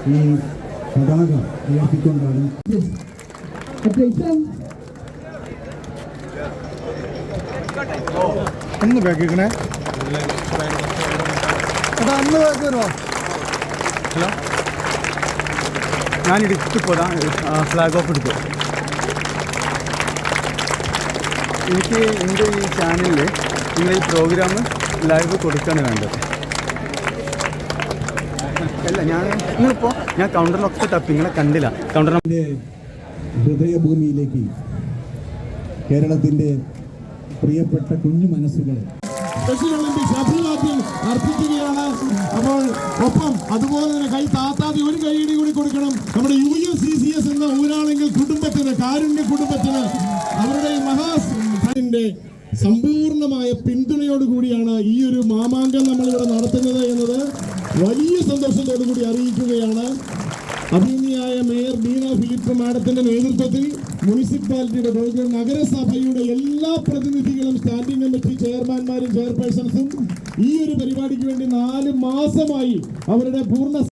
ഈ പതാക ഉയർത്തിക്കൊണ്ടാണ് ഒന്ന് ബാക്കിക്കണേ. എടാ അന്ന് ബാക്കി വരുമോ? ഹലോ, ഞാൻ എടുത്തിപ്പോൾ ഫ്ലാഗ് ഓഫ് എടുത്തു. എനിക്ക് എൻ്റെ ഈ ചാനലിൽ നിങ്ങൾ ഈ പ്രോഗ്രാം ലൈവ് കൊടുക്കുകയാണ് വേണ്ടത്. അല്ല, ഞാൻ കൗണ്ടറിലൊക്കെ തപ്പി, നിങ്ങളെ കണ്ടില്ല. കൗണ്ടറിൻ്റെ ഹൃദയഭൂമിയിലേക്ക് കേരളത്തിൻ്റെ പ്രിയപ്പെട്ട കുഞ്ഞു മനസ്സുകളെ സ്പെഷ്യൽ ഒളിമ്പിക്സ് അഭിവാദ്യം അർപ്പിക്കുകയാണ്. അപ്പോൾ ഒപ്പം അതുപോലെ തന്നെ കൈ താത്താതെ ഒരു കൈയടി കൂടി കൊടുക്കണം നമ്മുടെ UFCCS എന്ന ഊരാളെങ്കിൽ കുടുംബത്തിന്, കാരുണ്യ കുടുംബത്തിന്, അവരുടെ മഹാന്റെ സമ്പൂർണമായ പിന്തുണയോടുകൂടിയാണ് ഈ ഒരു മാമാങ്കം നമ്മളിവിടെ നടത്തുന്നത് എന്നത് വലിയ സന്തോഷത്തോടു കൂടി അറിയിക്കുകയാണ്. അഭിനന്ദിയായ മേയർ ബീന ഫിലിപ്പ് മാഡത്തിന്റെ നേതൃത്വത്തിൽ മുനിസിപ്പാലിറ്റിയുടെ കോഴിക്കോട് നഗരസഭയുടെ എല്ലാ പ്രതിനിധികളും, സ്റ്റാൻഡിംഗ് കമ്മിറ്റി ചെയർമാൻമാരും ചെയർപേഴ്സൺസും ഈ ഒരു പരിപാടിക്ക് വേണ്ടി 4 മാസമായി അവരുടെ പൂർണ്ണ